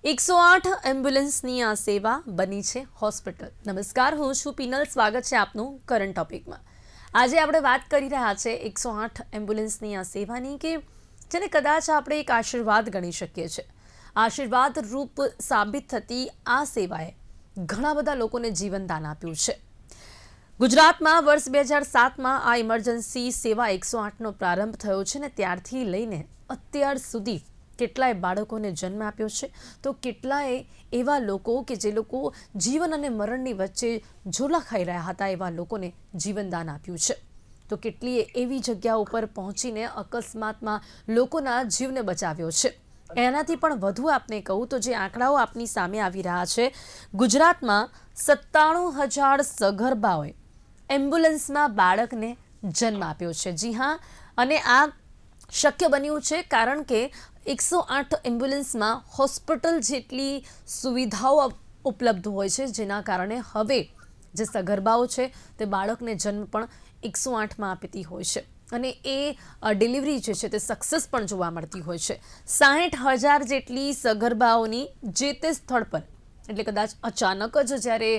108 એમ્બ્યુલન્સની આ સેવા બની છે હોસ્પિટલ। નમસ્કાર, હું છું પીનલ। સ્વાગત છે આપનું કરંટ ટોપિકમાં। આજે આપણે વાત કરી રહ્યા છે 108 એમ્બ્યુલન્સની આ સેવાની કે જેને કદાચ આપણે એક આશીર્વાદ ગણી શકીએ છીએ। આશીર્વાદ રૂપ સાબિત થતી આ સેવાએ ઘણા બધા લોકોને જીવનદાન આપ્યું છે। ગુજરાતમાં વર્ષ 2007માં આ ઇમરજન્સી સેવા 108નો પ્રારંભ થયો છે ને ત્યારથી લઈને અત્યાર સુધી કેટલાય બાળકોને જન્મ આપ્યો છે તો કેટલાય એવા લોકો કે જે લોકો જીવન અને મરણની વચ્ચે ઝોલા ખાઈ રહ્યા હતા એવા લોકોને જીવનદાન આપ્યું છે। તો કેટલીય એવી જગ્યા ઉપર પહોંચીને અકસ્માતમાં લોકોના જીવને બચાવ્યો છે। એનાથી પણ વધુ આપને કહું તો જે આંકડાઓ આપની સામે આવી રહ્યા છે, ગુજરાતમાં 97,000 સગર્ભાઓએ એમ્બ્યુલન્સમાં બાળકને જન્મ આપ્યો છે। જી હા, અને આ શક્ય બન્યું છે કારણ કે 108 એમ્બ્યુલન્સમાં હોસ્પિટલ જેટલી સુવિધાઓ ઉપલબ્ધ હોય છે, જેના કારણે હવે જે સગર્ભાઓ છે તે બાળકને જન્મ પણ 108માં આપતી હોય છે અને એ ડિલિવરી જે છે તે સક્સેસ પણ જોવા મળતી હોય છે। 60,000 જેટલી સગર્ભાઓની જે તે સ્થળ પર, એટલે કદાચ અચાનક જ જ્યારે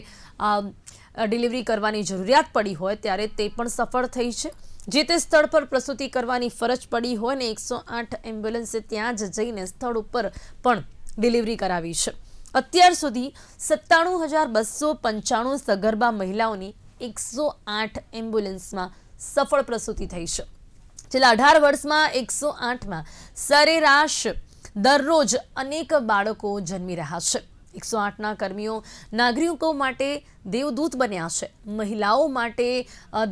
ડિલિવરી કરવાની જરૂરિયાત પડી હોય ત્યારે તે પણ સફળ થઈ છે। જે તે સ્થળ પર પ્રસૂતિ કરવાની ફરજ પડી હોય ને 108 એમ્બ્યુલન્સે ત્યાં જ જઈને સ્થળ ઉપર પણ ડિલિવરી કરાવી છે। અત્યાર સુધી 97,295 સગર્ભા મહિલાઓની 108 એમ્બ્યુલન્સમાં સફળ પ્રસૂતિ થઈ છે। છેલ્લા 18 વર્ષમાં 108માં સરેરાશ દરરોજ અનેક બાળકો જન્મી રહ્યા છે। 108ના કર્મીઓ નાગરિકો માટે દેવદૂત બન્યા છે, મહિલાઓ માટે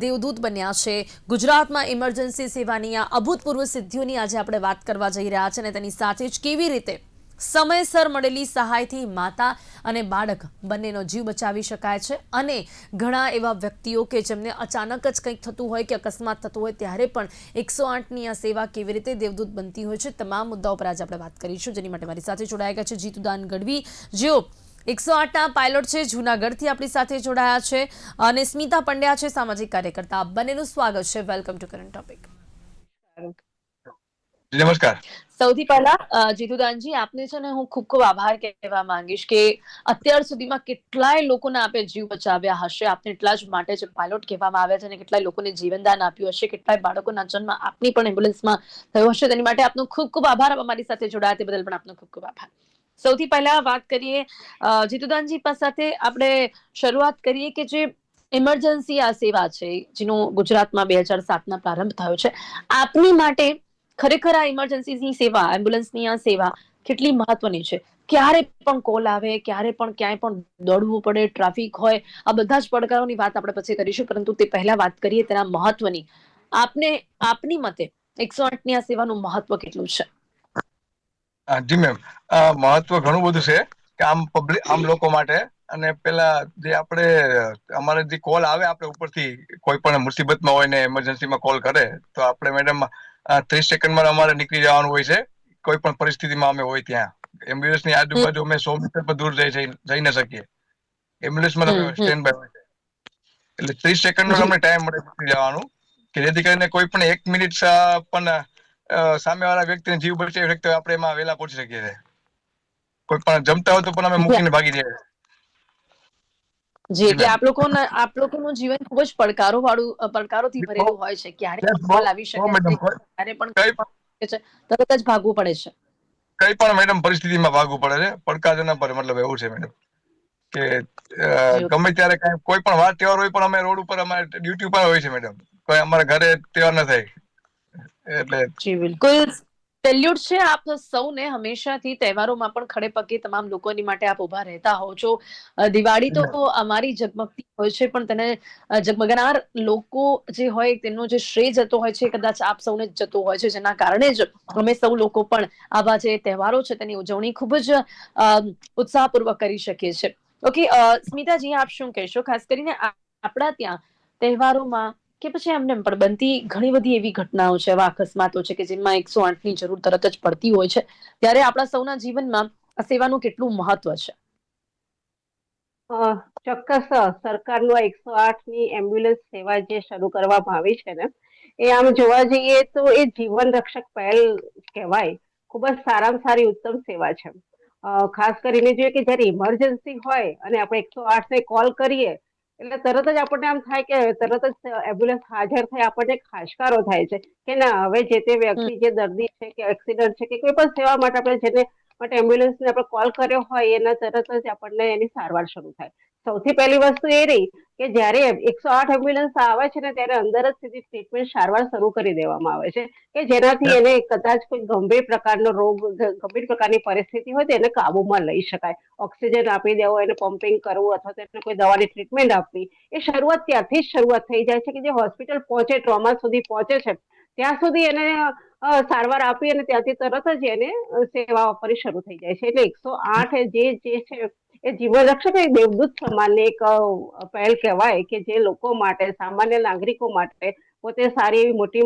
દેવદૂત બન્યા છે। ગુજરાતમાં ઇમરજન્સી સેવાની આ અભૂતપૂર્વ સિદ્ધિઓની આજે આપણે વાત કરવા જઈ રહ્યા છે અને તેની સાથે જ કેવી રીતે સમયસર મળેલી સહાયથી માતા અને બાળક બંનેનો જીવ બચાવી શકાય છે અને ઘણા એવા વ્યક્તિઓ કે જેમને અચાનક જ કંઈક થતું હોય કે અકસ્માત થતું હોય ત્યારે પણ 108ની આ સેવા કેવી રીતે દેવદૂત બનતી હોય છે, તમામ મુદ્દાઓ પર આજે આપણે વાત કરીશું। જેની માટે મારી સાથે જોડાયા ગયા છે જીતુદાન ગઢવી, જેઓ 108ના પાયલોટ છે, જૂનાગઢથી આપણી સાથે જોડાયા છે, અને સ્મિતા પંડ્યા છે, સામાજિક કાર્યકર્તા। બંનેનું સ્વાગત છે। Welcome to current topic. નમસ્કાર। સૌથી પહેલા જીતુદાનજી, આપને છે ને હું ખૂબ ખૂબ આભાર કહેવા માંગીશ કે અત્યાર સુધીમાં કેટલાય લોકોને આપે જીવ બચાવ્યા હશે, આપને એટલા જ માટે જ પાયલોટ કહેવામાં આવ્યા છે અને કેટલાય લોકોને જીવનદાન આપ્યું હશે, કેટલાય બાળકોના જન્મ આપની પણ એમ્બ્યુલન્સમાં થયો હશે, તેની માટે આપનો ખૂબ ખૂબ આભાર। અમારી સાથે જોડાયા તે બદલ પણ આપનો ખૂબ ખૂબ આભાર। સૌથી પહેલા વાત કરીએ જીતુદાનજી સાથે, આપણે શરૂઆત કરીએ કે જે ઇમરજન્સી આ સેવા છે જેનો ગુજરાતમાં 2007ના પ્રારંભ થયો છે, આપની માટે ખરેખર આ ઇમરજન્સીની સેવા, એમ્બ્યુલન્સની આ સેવા કેટલી મહત્વની છે? ક્યારે પણ કોલ આવે, ક્યારે પણ ક્યાંય પણ દોડવું પડે, ટ્રાફિક હોય, આ બધા જ પડકારોની વાત આપણે પછી કરીશું, પરંતુ તે પહેલા વાત કરીએ તેના મહત્વની। આપની મતે 108ની આ સેવાનું મહત્વ કેટલું છે? જી મેમ, મહત્વ ઘણું બધું છે કે આમ લોકો માટે, અને પેલા જે આપણે અમારે જે કોલ આવે આપણે ઉપરથી કોઈ પણ મુસીબતમાં હોય ને ઇમરજન્સીમાં કોલ કરે તો આપણે મેડમ 30 સેકન્ડમાં અમારે નીકળી જવાનું હોય છે। કોઈ પણ પરિસ્થિતિમાં અમે હોય ત્યાં એમ્બ્યુલન્સની આજુબાજુ અમે 100 મીટર પર દૂર જઈ ન શકીએ। એમ્બ્યુલન્સમાં તમે સ્ટેન્ડ બાય હોય છે એટલે 30 સેકન્ડનો અમને ટાઈમ મળે નીકળી જવાનું, કે જેથી કરીને કોઈ પણ 1 મિનિટ પણ સામેવાળા વ્યક્તિને જીવ બચાવી શકતો આપણે એમાં વહેલા પહોંચી શકીએ છીએ। કોઈ પણ જમતા હોય તો પણ અમે મૂકીને ભાગી જઈએ। જી, એટલે આપ લોકોનું જીવન ખૂબ જ પડકારોથી ભરેલું હોય છે। ક્યારે કોલ આવી શકે છે, ક્યારે પણ તરત જ ભાગવું પડે છે। કઈ પણ મેડમ પરિસ્થિતિમાં ભાગવું પડે છે, પડકારજનક પર મતલબ એવું છે મેડમ કે ગમે ત્યારે કોઈ પણ વાર તહેવાર હોય પણ અમે રોડ ઉપર અમારે ડ્યુટી ઉપર હોય છે મેડમ, કોઈ અમારા ઘરે તહેવાર ન થાય એટલે। જી બિલકુલ, સેલ્યુટ છે આપ સૌને। હંમેશાથી તહેવારોમાં પણ ખડે પગે તમામ લોકોની માટે આપ ઉભા રહેતા હો છો। દિવાળી તો અમારી ઝગમગતી હોય છે, પણ તેને ઝગમગનાર લોકો જે હોય તેમનો જે શ્રેય જતો હોય છે કદાચ આપ સૌને જ જતો હોય છે, જેના કારણે જ અમે સૌ લોકો પણ આવા જે તહેવારો છે તેની ઉજવણી ખૂબ જ ઉત્સાહપૂર્વક કરી શકીએ છીએ। ઓકે સ્મિતાજી, આપ શું કહેશો? ખાસ કરીને આપણા ત્યાં તહેવારોમાં કે પછી એમને પણ બનતી ઘણી બધી એવી ઘટનાઓ છે, એવા અકસ્માતો છે કે જેમાં 108ની જરૂર તરત જ પડતી હોય છે, ત્યારે આપણા સૌના જીવનમાં આ સેવાનું કેટલું મહત્વ છે? ચોક્કસ, સરકારનું 108ની એમ્બ્યુલન્સ સેવા જે શરૂ કરવામાં આવી છે ને, એ આમ જોવા જઈએ તો એ જીવન રક્ષક પહેલ કહેવાય। ખૂબ જ સારામાં સારી ઉત્તમ સેવા છે। ખાસ કરીને જોઈએ કે જયારે ઇમરજન્સી હોય અને આપણે 108 ને કોલ કરીએ એટલે તરત જ આપણને આમ થાય કે તરત જ એમ્બ્યુલન્સ હાજર થાય, આપણને ખાસકારો થાય છે કે ના હવે જે તે હમ, વ્યક્તિ જે દર્દી છે કે એક્સિડન્ટ છે કે કોઈ પણ સેવા માટે આપણે જેને માટે એમ્બ્યુલન્સને આપણે કોલ કર્યો હોય એના તરત જ આપણને એની સારવાર શરૂ થાય. સૌથી પહેલી વસ્તુ એ રહી કે જયારે 108 એમ્બ્યુલન્સ આવે છે ને ત્યારે અંદર જ સીધી ટ્રીટમેન્ટ સારવાર શરૂ કરી દેવામાં આવે છે કે જેનાથી એને કદાચ કોઈ ગંભીર પ્રકારનો રોગ, ગંભીર પ્રકારની પરિસ્થિતિ હોય તો એને કાબુમાં લઈ શકાય. ઓક્સિજન આપી દેવો, એને પમ્પિંગ કરવું અથવા તો એને કોઈ દવાની ટ્રીટમેન્ટ આપવી, એ શરૂઆત ત્યાંથી જ શરૂઆત થઈ જાય છે કે જે હોસ્પિટલ પહોંચે, ટ્રોમા સુધી પહોંચે છે ત્યાં સુધી એને સારવાર આપી અને ત્યાંથી તરત જ એને સેવા આપવાની શરૂ થઈ જાય છે. એટલે 108 જે છે એ જીવન રક્ષક, એક દેવદૂત સમાન એક પહેલ કહેવાય કે જે લોકો માટે, સામાન્ય નાગરિકો માટે પોતે સારી એવી મોટી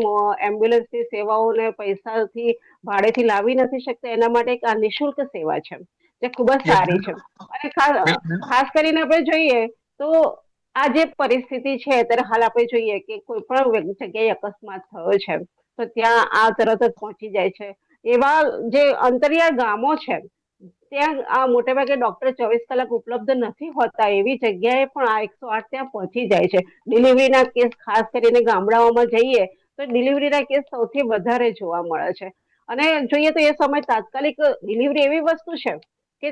એમ્બ્યુલન્સની સેવાઓને પૈસાથી ભાડેથી લાવી નથી શકતા એના માટે એક આ નિઃશુલ્ક સેવા છે જે ખૂબ જ યસ, સારી છે. અને ખાસ કરીને આપણે જોઈએ તો આ જે પરિસ્થિતિ છે અત્યારે હાલ આપણે જોઈએ કે કોઈ પણ જગ્યાએ અકસ્માત થયો છે તો ત્યાં આ તરત જ પહોંચી જાય છે. એવા જે અંતરિયાળ ગામો છે ત્યાં આ મોટે ભાગે ડોક્ટર 24 કલાક ઉપલબ્ધ નથી હોતા, એવી જગ્યાએ પણ આ 108 ત્યાં પહોંચી જાય છે. ડિલિવરીના કેસ ખાસ કરીને ગામડાઓમાં જઈએ તો ડિલિવરીના કેસ સૌથી વધારે જોવા મળે છે. અને જોઈએ તો એ સમય તાત્કાલિક ડિલિવરી એવી વસ્તુ છે કે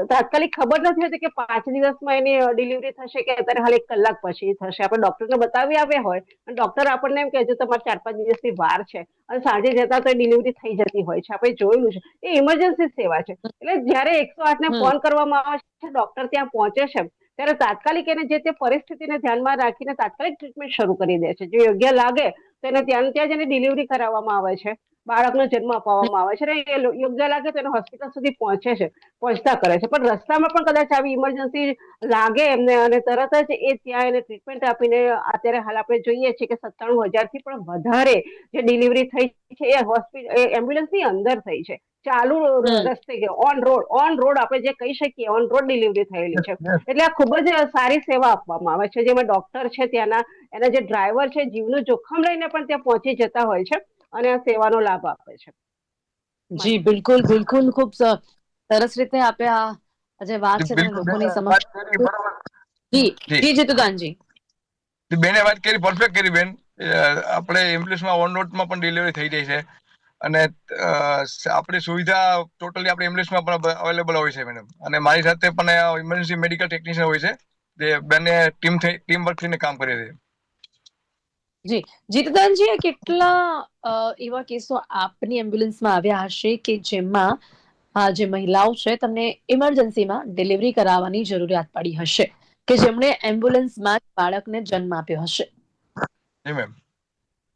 તાત્કાલિક ખબર નથી હોતી કે 5 દિવસમાં એની ડિલિવરી થશે કે અત્યારે હાલ 1 કલાક પછી થશે. આપણે ડોક્ટરને બતાવી આવ્યા હોય અને ડોક્ટર આપણને એમ કહે છે તમારે 4-5 દિવસની વાર છે અને સાંજે જતા તો ડિલિવરી થઈ જતી હોય છે. આપણે જોયેલું છે. એ ઇમરજન્સી સેવા છે. એટલે જયારે 108 ને હમ, ફોન કરવામાં આવે છે, ડોક્ટર ત્યાં પહોંચે છે ત્યારે તાત્કાલિક એને જે તે પરિસ્થિતિને ધ્યાનમાં રાખીને તાત્કાલિક ટ્રીટમેન્ટ શરૂ કરી દે છે. જો યોગ્ય લાગે તો એને ત્યાં જ એને ડિલિવરી કરાવવામાં આવે છે, બાળકનો જન્મ હમ, અપાવવામાં આવે છે અને એ યોગ્ય લાગે તો એને હોસ્પિટલ સુધી પહોંચે છે, પહોંચતા કરે છે. પણ રસ્તામાં પણ કદાચ આવી ઇમરજન્સી લાગે એમને અને તરત જ એ ત્યાં એને ટ્રીટમેન્ટ આપીને અત્યારે હાલ આપણે જોઈએ છીએ કે 97,000 થી પણ વધારે જે ડિલિવરી થઈ છે એ એમ્બ્યુલન્સની અંદર થઈ છે, ચાલુ હમ. રસ્તે કે ઓન રોડ આપણે જે કહી શકીએ ઓન રોડ ડિલિવરી થયેલી છે. એટલે આ ખૂબ જ સારી સેવા આપવામાં આવે છે. જેમાં ડોક્ટર છે ત્યાંના, એના જે ડ્રાઈવર છે જીવનું જોખમ લઈને પણ ત્યાં પહોંચી જતા હોય છે અને આ સેવાનો લાભ આપે છે. જી બિલકુલ, બિલકુલ. ખૂબ સરસ રીતે આપે આ જે વાત છે તેને બિલકુલ બેન લોકોની વાત સમક્ષ. કરી બરોબર. જી જી, જી જીતુદાનજી. બેને વાત કરી, પરફેક્ટ કરી બેન. આપણે એમ્બ્યુલન્સમાં ઓન રોડમાં પણ ડિલિવરી થઈ જાય છે અને આપણી સુવિધા ટોટલી આપણે એમ્બ્યુલન્સમાં પણ અવેલેબલ હોય છે મેડમ. અને મારી સાથે પણ ઇમરજન્સી મેડિકલ ટેકનિશિયન હોય છે જે બંને ટીમ વર્ક થઈને કામ કરે છે. જી જીતુદાનજી, કેટલા એવા કેસો આપની એમ્બ્યુલન્સમાં આવ્યા હશે કે જેમાં આ જે મહિલાઓ છે તમને ઇમરજન્સીમાં ડિલિવરી કરાવવાની જરૂરિયાત પડી હશે, કે જેમણે એમ્બ્યુલન્સમાં બાળકને જન્મ આપ્યો હશે? જી મેમ,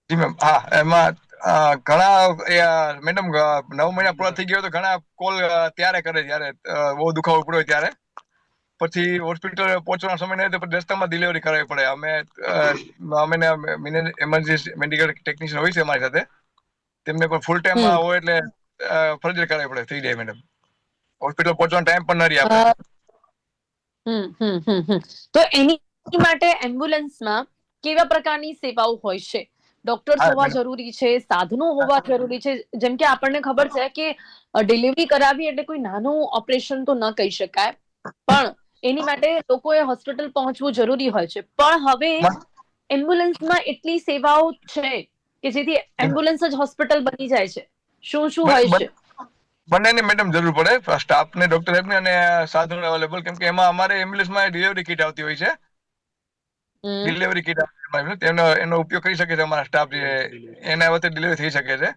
જી મેમ. હા, એમાં ઘણા મેડમ 9 મહિના પૂરા થઈ ગયા તો ઘણા કોલ ત્યારે કરે જ્યારે બહુ દુખાવો પડ્યો ત્યારે. પછી હોસ્પિટલ પહોંચવાનો સમય નહીં તો રસ્તામાં ડિલિવરી કરાવવી પડે. અમે એમરજન્સી મેડિકલ ટેકનિશિયન હોય છે અમારી સાથે, તેમને પણ ફૂલ ટાઈમ હમ હોય એટલે ફરજિયાત કરાવવી પડે, થઈ જાય મેડમ. હોસ્પિટલ પહોંચવાનો ટાઈમ પણ ન રહે આપણે. અ, તો એની માટે એમ્બ્યુલન્સમાં કેવા પ્રકારની સેવાઓ હોય છે? ડોક્ટર્સ હા હોવા મેડમ. જરૂરી છે, સાધનો હોવા જરૂરી છે? જેમ કે આપણને ખબર છે કે ડિલિવરી કરાવી એટલે કોઈ નાનું ઓપરેશન તો ન કહી શકાય, પણ એની માટે લોકોએ હોસ્પિટલ પહોંચવું જરૂરી હોય છે. પણ હવે એમ્બ્યુલન્સમાં એટલી સેવાઓ છે કે જેથી એમ્બ્યુલન્સ જ હોસ્પિટલ બની જાય છે. શું શું હોય છે? બંનેની મેડમ જરૂર પડે, સ્ટાફને, ડોક્ટર સાહેબને અને સાધનો અવેલેબલ. કેમ કે એમાં અમારે એમ્બ્યુલન્સમાં ડિલિવરી કિટ આવતી હોય છે. હમ ડિલિવરી કિટ એનો ઉપયોગ કરી શકે છે અમારા સ્ટાફ, એના વખતે ડિલિવરી થઈ શકે છે.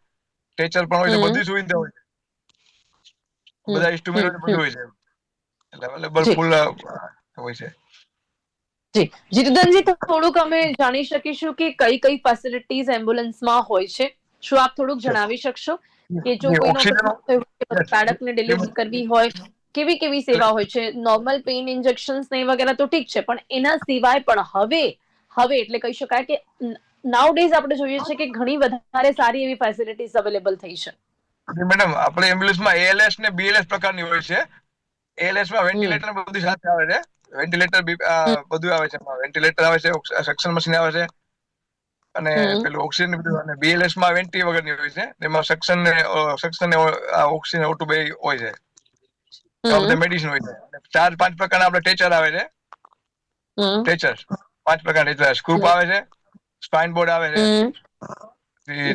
સ્ટ્રેચર પણ હોય છે, હમ બધી સુવિધા હોય છે, હમ બધા ઇન્સ્ટ્રુમેન્ટ બધું હમ હોય છે. એટલે અવેલેબલ જી ફૂલ હોય છે. જી જીતુદાનજી, થોડુંક અમે જાણી શકીશું કે કઈ કઈ ફેસિલિટીઝ એમ્બ્યુલન્સમાં હોય છે? શું આપ થોડુંક જણાવી શકશો કે જો કોઈનો ઓક્સિજન. અકસ્માત થયો હોય કે બાળકને ડિલિવરી કરવી હોય, કેવી કેવી સેવા હોય છે? નોર્મલ પેઇન ઇન્જેક્શન્સ ને વગેરે તો ઠીક છે, પણ એના સિવાય પણ હવે એટલે કહી શકાય કે નાઉ ડેઝ આપણે જોઈએ છે કે ઘણી વધારે સારી એવી ફેસિલિટીઝ અવેલેબલ થઈ છે. મેડમ, આપણે એમ્બ્યુલન્સમાં એએલએસ ને બીએલએસ પ્રકારની હોય છે. એએલએસમાં હમ વેન્ટિલેટર બધું સાથે આવે છે. વેન્ટિલેટર હમ બધું આવે છે. વેન્ટિલેટર આવે છે, સક્શન મશીન આવે છે અને હમ પેલું ઓક્સિજન બધું. અને બીએલએસમાં વેન્ટી વગરની હોય છે. એમાં સક્શન ને ઓક્સિજન ઓટો બે હોય છે. એવા બધા મેડિસિન હોય છે. 4-5 પ્રકારના આપણે ટેચર આવે છે. ટેચર 5 પ્રકારના ટેચર, સ્ક્રૂપ આવે છે, સ્પાઇન બોર્ડ આવે છે,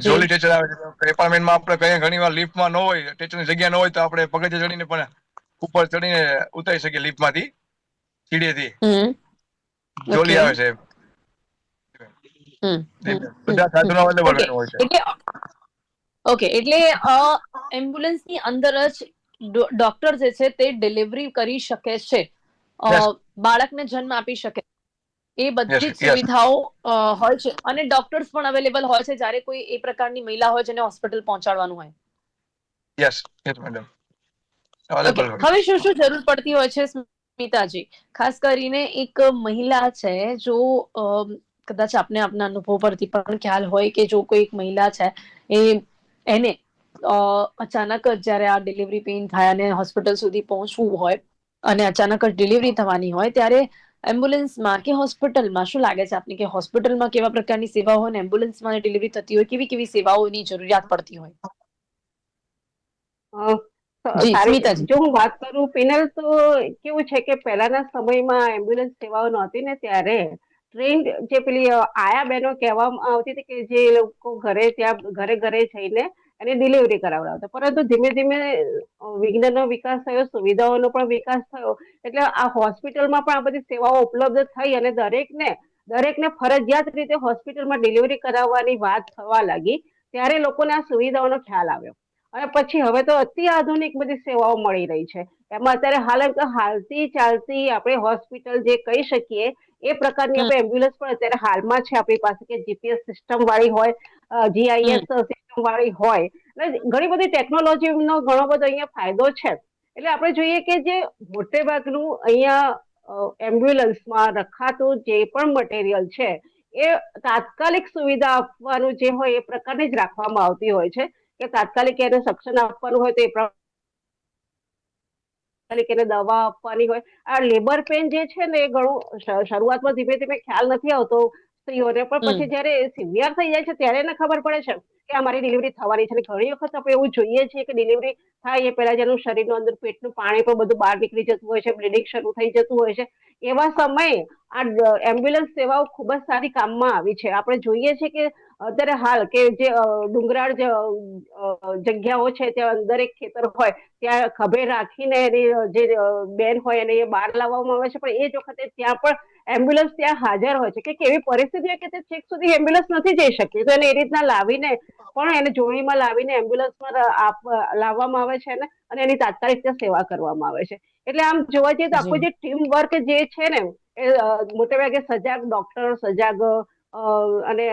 જોલી ટેચર આવે છે. એપાર્ટમેન્ટમાં આપણે કઈ ઘણી વાર લિફ્ટમાં ન હોય, ટેચરની જગ્યા ન હોય તો આપણે પગથિયે ચડીને પણ ઉપર ચડીને ઉતરી શકીએ લિફ્ટમાંથી, સીડીએથી. જોલી આવે છે. બધા સાધનો અવેલેબલ હોય છે. ઓકે, એટલે એમ્બ્યુલન્સની અંદર જ ડોક્ટર જે છે તે ડિલિવરી કરી શકે છે, બાળકને જન્મ આપી શકે, એ બધી જ સુવિધાઓ હોય છે. અને ડોક્ટર્સ પણ અવેલેબલ હોય છે જ્યારે કોઈ એ પ્રકારની મહિલા હોય જેને હોસ્પિટલ પહોંચાડવાનું હોય. Yes madam. ઓકે, હવે શું શું જરૂર પડતી હોય છે સ્મિતાજી? ખાસ કરીને એક મહિલા છે, જો કદાચ આપને આપના અનુભવ પરથી પણ ખ્યાલ હોય કે જો કોઈ એક મહિલા છે, એને અચાનક જ્યારે આ ડિલિવરી પેઇન થાય અને હોસ્પિટલ સુધી પહોંચવું હોય અને અચાનક જ ડિલિવરી થવાની હોય, ત્યારે એમ્બ્યુલન્સમાં કે હોસ્પિટલમાં શું લાગે છે આપને કે હોસ્પિટલમાં કેવા પ્રકારની સેવાઓ હોય ને એમ્બ્યુલન્સમાં ડિલિવરી થતી હોય કેવી કેવી સેવાઓની જરૂરિયાત પડતી હોય? જી સ્મિતાજી. જો હું વાત કરું પિનલ, તો કેવું છે કે પહેલાના સમયમાં એમ્બ્યુલન્સ સેવાઓ નહોતી ને, ત્યારે ટ્રેન્ડ જે પેલી આયા બહેનો કહેવામાં આવતી હતી કે જે લોકો ઘરે ઘરે જઈને એની ડિલિવરી કરાવડાવતા. પરંતુ ધીમે ધીમે વિજ્ઞાનનો વિકાસ થયો, સુવિધાઓનો પણ વિકાસ થયો, એટલે આ હોસ્પિટલમાં પણ આ બધી સેવાઓ ઉપલબ્ધ થઈ અને દરેકને ફરજિયાત રીતે હોસ્પિટલમાં ડિલિવરી કરાવવાની વાત થવા લાગી. ત્યારે લોકોને આ સુવિધાઓનો ખ્યાલ આવ્યો અને પછી હવે તો અતિ આધુનિક બધી સેવાઓ મળી રહી છે. એમાં અત્યારે હાલતી ચાલતી આપણે હોસ્પિટલ જે કહી શકીએ એ પ્રકારની આપણે એમ્બ્યુલન્સ પણ અત્યારે હાલમાં છે આપણી પાસે, કે જીપીએસ સિસ્ટમ વાળી હોય, જીઆઈએસ સિસ્ટમ વાળી હોય. એટલે ઘણી બધી ટેકનોલોજીનો ઘણો બધો અહીંયા ફાયદો છે. એટલે આપણે જોઈએ કે જે મોટે ભાગનું અહીંયા એમ્બ્યુલન્સમાં રખાતું જે પણ મટીરિયલ છે એ તાત્કાલિક સુવિધા આપવાનું જે હોય એ પ્રકારની જ રાખવામાં આવતી હોય છે, કે તાત્કાલિક એને સક્ષન આપવાનું હોય તો એ એને દવા આપવાની હોય. આ લેબર પેન જે છે ને, એ ઘણું શરૂઆતમાં ધીમે ધીમે ખ્યાલ નથી આવતો સ્ત્રીઓને, પણ પછી જયારે સિવિયર થઈ જાય છે ત્યારે એને ખબર પડે છે કે અમારી ડિલિવરી થવાની છે. ઘણી વખત આપણે એવું જોઈએ છીએ કે ડિલિવરી થાય એ પહેલા જેનું શરીરનું અંદર પેટનું પાણી પણ બધું બહાર નીકળી જતું હોય છે, બ્લીડિંગ શરૂ થઈ જતું હોય છે. એવા સમયે આ એમ્બ્યુલન્સ સેવાઓ ખૂબ જ સારી કામમાં આવી છે. આપણે જોઈએ છીએ કે અત્યારે હાલ કે જે ડુંગરાળ જગ્યાઓ છે, ત્યાં દરેક ખેતર હોય ત્યાં ખભે રાખીને એની જે બેન હોય એને એ બહાર લાવવામાં આવે છે, પણ એ જ વખતે ત્યાં પણ એમ્બ્યુલન્સ ત્યાં હાજર હોય છે. કે કેવી પરિસ્થિતિ હોય કે તે છેક સુધી એમ્બ્યુલન્સ નથી જઈ શકતી, તો એને એ રીતના લાવીને પણ એને જોડીમાં લાવીને એમ્બ્યુલન્સમાં લાવવામાં આવે છે ને, અને એની તાત્કાલિક સેવા કરવામાં આવે છે. એટલે આમ જોવા જઈએ તો આખું જે ટીમ વર્ક જે છે ને, એ મોટે ભાગે સજાગ ડોક્ટર, સજાગ અને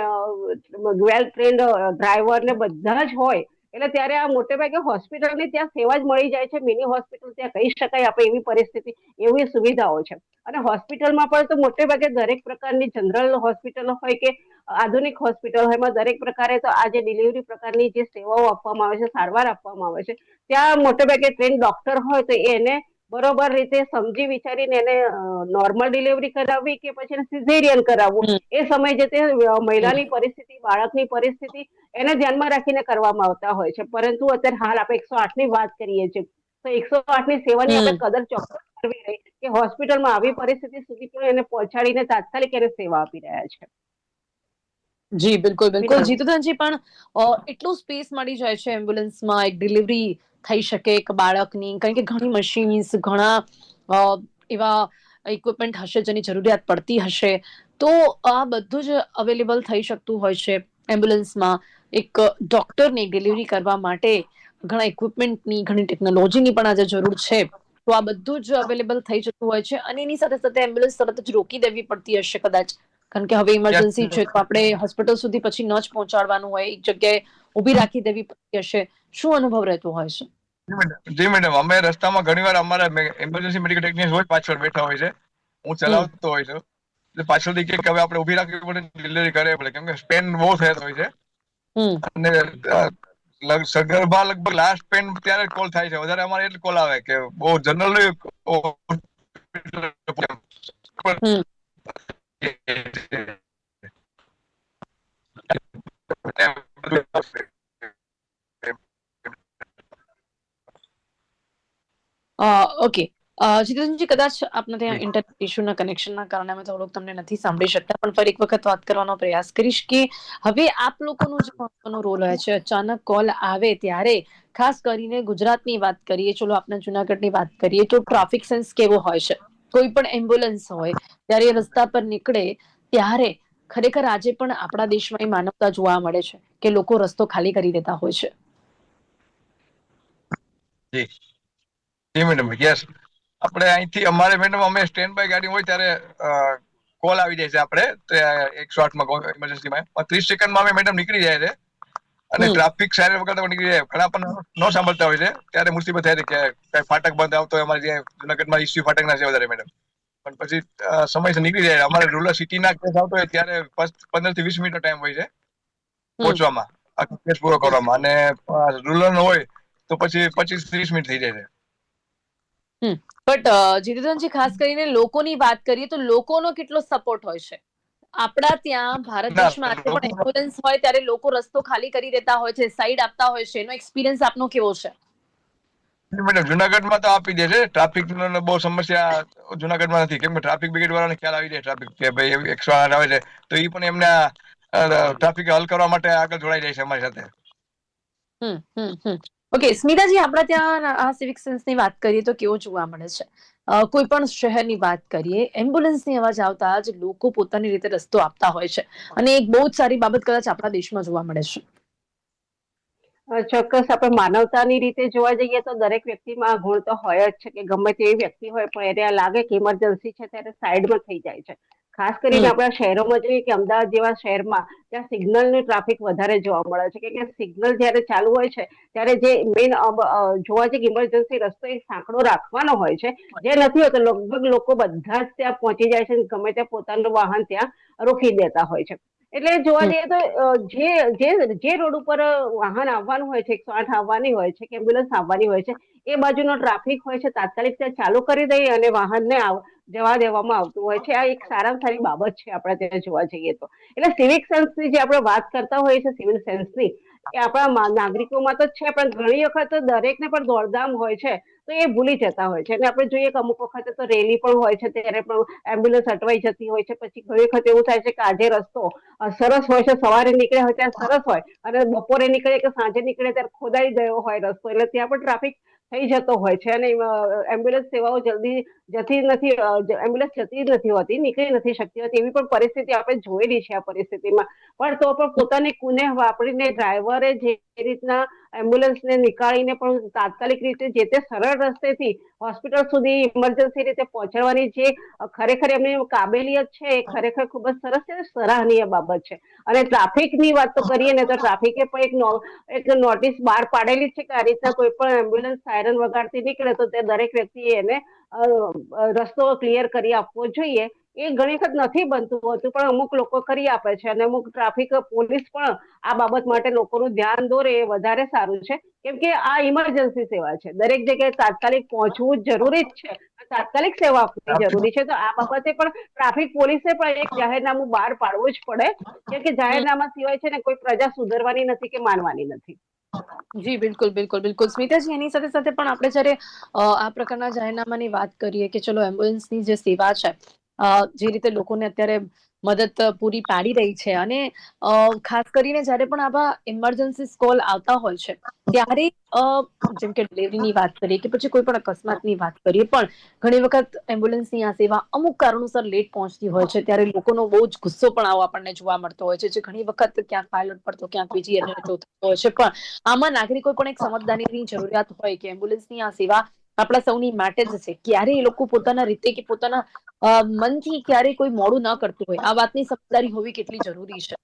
વેલ ટ્રેન્ડ ડ્રાઈવર ને બધા જ હોય. એટલે ત્યારે આ મોટે ભાગે હોસ્પિટલની ત્યાં સેવા જ મળી જાય છે. મિની હોસ્પિટલ ત્યાં કહી શકાય આપણે, એવી પરિસ્થિતિ, એવી સુવિધાઓ છે. અને હોસ્પિટલમાં પણ તો મોટે ભાગે દરેક પ્રકારની જનરલ હોસ્પિટલ હોય કે આધુનિક હોસ્પિટલ હોય, એમાં દરેક પ્રકારે તો આ જે ડિલિવરી પ્રકારની જે સેવાઓ આપવામાં આવે છે, સારવાર આપવામાં આવે છે, ત્યાં મોટે ભાગે ટ્રેન ડોક્ટર હોય તો એને બરોબર રીતે સમજી વિચારીને એને નોર્મલ ડિલિવરી કરાવવી કે પછી સિઝેરિયન કરાવવું, એ સમય જે તે મહિલાની પરિસ્થિતિ, બાળકની પરિસ્થિતિ એને ધ્યાનમાં રાખીને કરવામાં આવતા હોય છે. પરંતુ અત્યારે હાલ આપણે 108 ની વાત કરીએ છીએ, તો 108 ની સેવાની આપણે કદર ચોક્કસ કરવી રહી કે હોસ્પિટલમાં આવી પરિસ્થિતિ સુધી પણ એને પહોંચાડીને તાત્કાલિક એને સેવા આપી રહ્યા છે. જી બિલકુલ બિલકુલ જીતુદાનજી, પણ એટલું સ્પેસ મળી જાય છે એમ્બ્યુલન્સમાં એક ડિલિવરી થઈ શકે એક બાળકની, કારણ કે ઘણી મશીન્સ, ઘણા એવા ઇક્વિપમેન્ટ હશે જેની જરૂરિયાત પડતી હશે, તો આ બધું જ અવેલેબલ થઈ શકતું હોય છે એમ્બ્યુલન્સમાં. એક ડોક્ટરની ડિલિવરી કરવા માટે ઘણા ઇક્વિપમેન્ટની, ઘણી ટેકનોલોજીની પણ આજે જરૂર છે. તો આ બધું જ અવેલેબલ થઈ જતું હોય છે. અને એની સાથે સાથે એમ્બ્યુલન્સ તરત જ રોકી દેવી પડતી હશે કદાચ, કારણ કે હવે ઇમરજન્સી છે તો આપણે હોસ્પિટલ સુધી પછી ન જ પહોંચાડવાનું હોય, એક જગ્યાએ ઊભી રાખી દેવી પડતી હશે. શું અનુભવ રહેતો હોય છે? જી મેડમ, અમે રસ્તામાં ઘણી વાર અમારા ઇમરજન્સી મેડિકલ ટેકનિશિયન હોય પાછળ બેઠા હોય છે, હું ચલાવતો હોય છું, એટલે પાછળથી કે હવે આપણે ઊભી રાખવી પડે, ડિલિવરી કરવી પડે, કેમ કે સ્પેન બહુ થતો હોય છે. અને સગર્ભા લગભગ લાસ્ટ પેન ત્યારે કોલ થાય છે. વધારે અમારે એટલે કોલ આવે કે બહુ જનરલી ઓકે, જીતેન્દ્રજી, કદાચ આપને ત્યાં ઇન્ટરનેટ ઇશ્યુના કનેક્શનના કારણે અમે થોડુંક તમને નથી સાંભળી શકતા, પણ ફરી એક વખત વાત કરવાનો પ્રયાસ કરીશ કે હવે આપ લોકોનો જે મહત્વનો રોલ હોય છે, અચાનક કોલ આવે ત્યારે, ખાસ કરીને ગુજરાતની વાત કરીએ, ચલો આપણે જુનાગઢની વાત કરીએ, તો ટ્રાફિક સેન્સ કેવો હોય છે? કોઈ પણ એમ્બ્યુલન્સ હોય ત્યારે એ રસ્તા પર નીકળે ત્યારે ખરેખર આજે પણ આપણા દેશમાં એ માનવતા જોવા મળે છે કે લોકો રસ્તો ખાલી કરી દેતા હોય છે. જી જી મેડમ, યસ. આપણે અહીંથી અમારે મેડમ અમે સ્ટેન્ડ બાય ગાડી હોય ત્યારે કોલ આવી જાય છે. આપણે 108માં ઇમરજન્સીમાં 30 સેકન્ડમાં અમે મેડમ નીકળી જાય છે અને ટ્રાફિક સાયરન વગર નીકળી જાય. ઘણા પણ ન સાંભળતા હોય છે ત્યારે મુસીબત થાય છે કે કઈ ફાટક બંધ આવતો હોય, અમારે જે જુનાગઢમાં ઇસ્યુ ફાટક ના છે વધારે મેડમ, પણ પછી સમયસર નીકળી જાય. અમારે રૂરલ સિટીના કેસ આવતો હોય ત્યારે 15 થી 20 મિનિટનો ટાઈમ હોય છે પહોંચવામાં, આખો કેસ પૂરો કરવામાં, અને રૂરલ નો હોય તો પછી 25-30 મિનિટ થઈ જાય છે. બટ જીતેન્દ્રજી, ખાસ કરીને લોકોની વાત કરીએ તો લોકોનો કેટલો સપોર્ટ હોય છે આપણા ત્યાં ભારત ના, દેશમાં? આજે પણ એમ્બ્યુલન્સ હોય ત્યારે લોકો રસ્તો ખાલી કરી દેતા હોય છે, સાઈડ આપતા હોય છે. એનો એક્સપિરિયન્સ આપનો કેવો છે? મેડમ, જુનાગઢમાં તો આપી દે છે. ટ્રાફિક બહુ સમસ્યા જુનાગઢમાં નથી, કેમ કે ટ્રાફિક બ્રિગેડ વાળાને ખ્યાલ આવી જાય ટ્રાફિક કે ભાઈ 108 આવે છે, તો એ પણ એમના ટ્રાફિક હલ કરવા માટે આગળ જોડાઈ જાય છે અમારી સાથે. ઓકે, સ્મિતાજી, આપણા ત્યાં આ સિવિક સેન્સની વાત કરીએ તો કેવો જોવા મળે છે? કોઈ પણ શહેરની વાત કરીએ, એમ્બ્યુલન્સની અવાજ આવતા જ લોકો પોતાની રીતે રસ્તો આપતા હોય છે, અને એક બહુ જ સારી બાબત કદાચ આપણા દેશમાં જોવા મળે છે. ચોક્કસ. આપણે માનવતાની રીતે જોવા જઈએ તો દરેક વ્યક્તિમાં આ ગુણ તો હોય જ છે કે ગમે તેવી વ્યક્તિ હોય પણ એને લાગે કે ઇમરજન્સી છે ત્યારે સાઈડમાં થઈ જાય છે. ખાસ કરીને આપણા શહેરોમાં જોઈએ કે અમદાવાદ જેવા શહેરમાં ત્યાં સિગ્નલની ટ્રાફિક વધારે જોવા મળે છે કે સિગ્નલ જયારે ચાલુ હોય છે ત્યારે જે મેઇન જોવા જઈએ ઇમરજન્સી રસ્તો એક સાંકડો રાખવાનો હોય છે, જે નથી હોતો. લગભગ લોકો બધા જ ત્યાં પહોંચી જાય છે, ગમે ત્યાં પોતાનું વાહન ત્યાં રોકી દેતા હોય છે. એટલે જોવા જઈએ તો જે રોડ ઉપર વાહન આવવાનું હોય છે, 108 આવવાની હોય છે કે એમ્બ્યુલન્સ આવવાની હોય છે, એ બાજુનો ટ્રાફિક હોય છે તાત્કાલિક ત્યાં ચાલુ કરી દઈએ અને વાહનને જવા દેવામાં આવતું હોય છે. આ એક સારામાં સારી બાબત છે આપણે ત્યાં જોવા જઈએ તો. એટલે સિવિક સેન્સની જે આપણે વાત કરતા હોઈએ છીએ, સિવિલ સેન્સની, એ આપણા નાગરિકોમાં તો છે, પણ ઘણી વખત દરેકને પણ દોડધામ હોય છે તો એ ભૂલી જતા હોય છે. અને આપણે જોઈએ કે અમુક વખતે તો રેલી પણ હોય છે ત્યારે પણ એમ્બ્યુલન્સ અટવાઈ જતી હોય છે. પછી ઘણી વખત એવું થાય છે કે આજે રસ્તો સરસ હોય છે, સવારે નીકળ્યા હોય ત્યારે સરસ હોય, અને બપોરે નીકળે કે સાંજે નીકળે ત્યારે ખોદાઈ ગયો હોય રસ્તો, એટલે ત્યાં પણ ટ્રાફિક થઈ જતો હોય છે. અને એમ્બ્યુલન્સ સેવાઓ જલ્દી જતી નથી, એમ્બ્યુલન્સ જતી નથી હોતી, નીકળી નથી શકતી હોતી, એવી પણ પરિસ્થિતિ આપણે જોયેલી છે. આ પરિસ્થિતિમાં પણ તો પણ પોતાની કુનેહ વાપરીને ડ્રાઈવરે જે રીતના એમ્બ્યુલન્સને નીકાળીને પણ તાત્કાલિક રીતે જે તે સરળ રસ્તેથી હોસ્પિટલ સુધી ઇમરજન્સી રીતે પહોંચાડવાની જે ખરેખર એમની કાબેલિયત છે, એ ખરેખર ખૂબ જ સરસ છે, સરાહનીય બાબત છે. અને ટ્રાફિકની વાત તો કરીએ ને તો ટ્રાફિકે પણ એક નોટિસ બહાર પાડેલી છે કે આ રીતના કોઈ પણ એમ્બ્યુલન્સ સાયરન વગાડતી નીકળે તો તે દરેક વ્યક્તિએ એને રસ્તો ક્લિયર કરી આપવો જોઈએ. એ ઘણી વખત નથી બનતું હોતું, પણ અમુક લોકો કરી આપે છે, અને અમુક ટ્રાફિક પોલીસ પણ આ બાબત માટે લોકોનું ધ્યાન દોરે એ વધારે સારું છે. કેમ કે આ ઇમરજન્સી સેવા છે, દરેક જગ્યાએ તાત્કાલિક પહોંચવું જરૂરી જ છે, તાત્કાલિક સેવા આપવી જરૂરી છે. તો આ બાબતે પણ ટ્રાફિક પોલીસે પણ એક જાહેરનામું બહાર પાડવું જ પડે, કેમ કે જાહેરનામા સિવાય છે ને કોઈ પ્રજા સુધરવાની નથી કે માનવાની નથી. જી બિલકુલ, બિલકુલ, બિલકુલ. સ્મિતાજી, એની સાથે સાથે પણ આપણે જયારે આ પ્રકારના જાહેરનામાની વાત કરીએ કે ચલો એમ્બ્યુલન્સની જે સેવા છે, જે રીતે લોકોને અત્યારે મદદ પૂરી પાડી રહી છે, અને ખાસ કરીને જયારે પણ આવા ઇમરજન્સી કોલ આવતા હોય છે ત્યારે જેમ કે ડિલિવરીની વાત કરીએ કે પછી કોઈ પણ અકસ્માતની વાત કરીએ, પણ ઘણી વખત એમ્બ્યુલન્સની આ સેવા અમુક કારણોસર લેટ પહોંચતી હોય છે ત્યારે લોકોનો બહુ જ ગુસ્સો પણ આપણને જોવા મળતો હોય છે, જે ઘણી વખત ક્યાંક પાયલોટ પર તો ક્યાંક બીજી હોય છે. પણ આમાં નાગરિકો પણ એક સમજદારીની જરૂરિયાત હોય કે એમ્બ્યુલન્સની આ સેવા આપણા સૌની માટે જ છે. ક્યારે એ લોકો પોતાના રીતે કે પોતાના મનથી ક્યારે કોઈ મોડું ન કરતું હોય, આ વાતની સમજદારી હોવી કેટલી જરૂરી છે.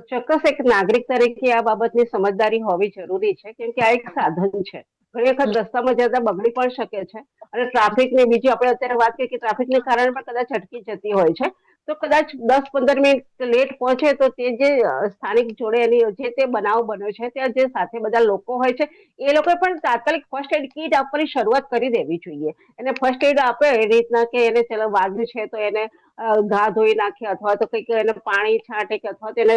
ચોક્કસ. એક નાગરિક તરીકે આ બાબતની સમજદારી હોવી જરૂરી છે, કેમ કે આ એક સાધન છે. ઘણી વખત રસ્તામાં જતા બગડી પણ શકે છે, અને ટ્રાફિકને બીજું આપણે અત્યારે વાત કરીએ કે ટ્રાફિકને કારણે પણ કદાચ અટકી જતી હોય છે. તો કદાચ 10-15 મિનિટ લેટ પહોંચે તો તે જે સ્થાનિક જોડે એની જે તે બનાવ બન્યો છે ત્યાં જે સાથે બધા લોકો હોય છે એ લોકોએ પણ તાત્કાલિક ફર્સ્ટ એડ કીટ આપવાની શરૂઆત કરી દેવી જોઈએ. એને ફર્સ્ટ એડ આપે એ રીતના કે એને ચલો વાગ્યું છે તો એને ઘા ધોઈ નાખે અથવા તો કંઈક એને પાણી છાંટે કે અથવા તો એને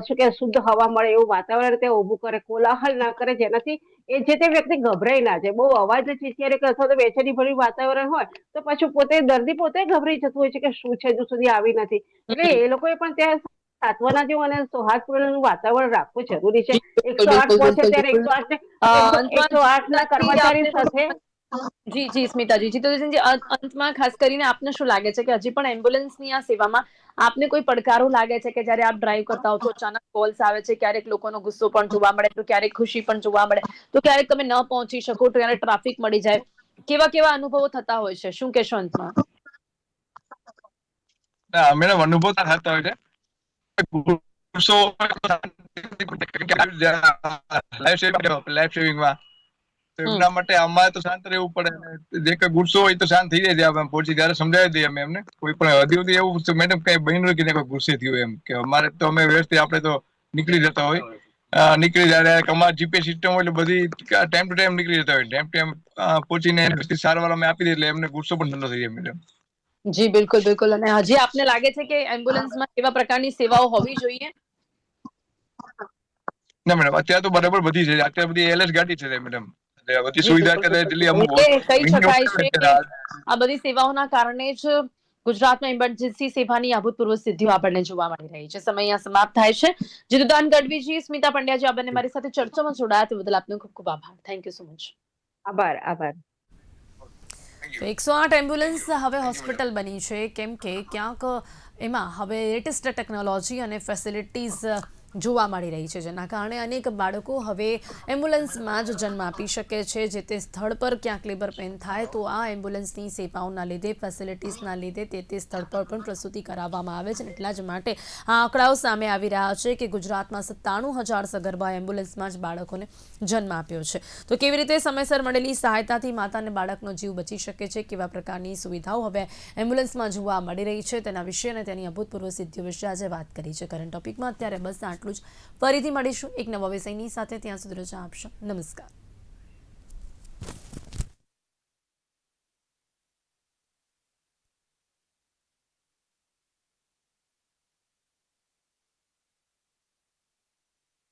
શું કે શુદ્ધ હવા મળે એવું વાતાવરણ ત્યાં ઊભું કરે, કોલાહલ ના કરે, જેનાથી એ જે તે વ્યક્તિ ગભરાઈ ના જાય. બહુ અવાજ ચીચિયારે કે અથવા તો બેચેની ભર્યું વાતાવરણ હોય તો પાછું પોતે દર્દી પોતે ગભરાઈ જતું હોય છે કે શું છે હજુ સુધી આવી નથી. એટલે એ લોકોએ પણ ત્યાં સાંત્વના જેવું અને સૌહાર્દપૂર્ણ વાતાવરણ રાખવું જરૂરી છે. જી, બિલકુલ 108 બિલકુલ પહોંચે બિલકુલ ત્યારે બિલકુલ 108 ના અંતમાં કર્મચારી આપને સાથે જી જી સ્મિતાજી, જીતેન્દ્રજી, અંતમાં ખાસ કરીને આપને શું લાગે છે કે હજી પણ એમ્બ્યુલન્સની આ સેવામાં આપને કોઈ પડકારો લાગે છે કે જ્યારે આપ ડ્રાઈવ કરતા હો તો અચાનક કોલ્સ આવે છે, ક્યારેક લોકોનો ગુસ્સો પણ જોવા મળે તો ક્યારેક ખુશી પણ જોવા મળે તો ક્યારેક તમે ન પહોંચી શકો તો ક્યારેક ટ્રાફિક મળી જાય, કેવા કેવા અનુભવો થતા હોય છે, શું કહેશો અંતમાં? મેડમ અનુભવ થતા હોય છે. ગુસ્સો લાઈફ સેવિંગમાં તો એમના માટે અમારે તો શાંત રહેવું પડે. જે કઈ ગુસ્સો હોય તો શાંત થઈ જાય. પહોંચી ત્યારે સમજાવી દઈએ અમે એમને. કોઈ પણ હજી સુધી એવું મેડમ કઈ બન્યું કે કોઈ ગુસ્સે થયું એમ કે અમારે તો અમે વ્યવસ્થિત આપણે તો નીકળી જતા હોય. નીકળી જાય અમારે જીપીએસ સિસ્ટમ હોય એટલે બધી ટાઈમ ટુ ટાઈમ નીકળી જતા હોય. ટાઈમ પહોંચીને સારવાર અમે આપી દઈએ એટલે એમને ગુસ્સો પણ ઠંડો થઈ જાય મેડમ. જી બિલકુલ બિલકુલ. અને હજી આપને લાગે છે કે એમ્બ્યુલન્સમાં કેવા પ્રકારની સેવાઓ હોવી જોઈએ? ના મેડમ અત્યારે તો બરાબર બધી છે. અત્યારે બધી એલએસ ગાડી છે મેડમ. બધી જી સુવિધા બિલકુલ કરે બિલકુલ એટલી અમુક એટલે કહી વિન્ડો શકાય છે કે આ બધી સેવાઓના કારણે જ ગુજરાતમાં ઇમરજન્સી સેવાની અભૂતપૂર્વ સિદ્ધિઓ આપણને જોવા મળી રહી છે. સમય અહીંયા સમાપ્ત થાય છે. જીતુદાન ગઢવીજી, સ્મિતા પંડ્યાજી, આ બંને મારી સાથે ચર્ચામાં જોડાયા તે બદલ આપનો ખૂબ ખૂબ આભાર. Thank you so much. આભાર આભાર. તો 108 એમ્બ્યુલન્સ હવે હોસ્પિટલ બની છે, કેમ કે ક્યાંક એમાં હવે લેટેસ્ટ ટેકનોલોજી અને ફેસિલિટીઝ જોવા મળી રહી છે, જેના કારણે અનેક બાળકો હવે એમ્બ્યુલન્સમાં જ જન્મ આપી શકે છે. જે તે સ્થળ પર ક્યાંક લેબર પેન થાય તો આ એમ્બ્યુલન્સની સેવાઓના લીધે, ફેસિલિટીઝના લીધે તે સ્થળ પર પણ પ્રસૂતિ કરાવવામાં આવે છે. એટલા જ માટે આ આંકડાઓ સામે આવી રહ્યા છે કે ગુજરાતમાં 97,000 સગર્ભા એમ્બ્યુલન્સમાં જ બાળકોને જન્મ આપ્યો છે. તો કેવી રીતે સમયસર મળેલી સહાયતાથી માતા અને બાળકનો જીવ બચી શકે છે, કેવા પ્રકારની સુવિધાઓ હવે એમ્બ્યુલન્સમાં જોવા મળી રહી છે, તેના વિશે અને તેની અભૂતપૂર્વ સિદ્ધિઓ વિશે આજે વાત કરી છે કરંટ ટોપિકમાં. અત્યારે બસ આટલું જ. ફરીથી મળીશું એક નવા વિષયની સાથે. ત્યાં સુધી રજા આપશો. નમસ્કાર.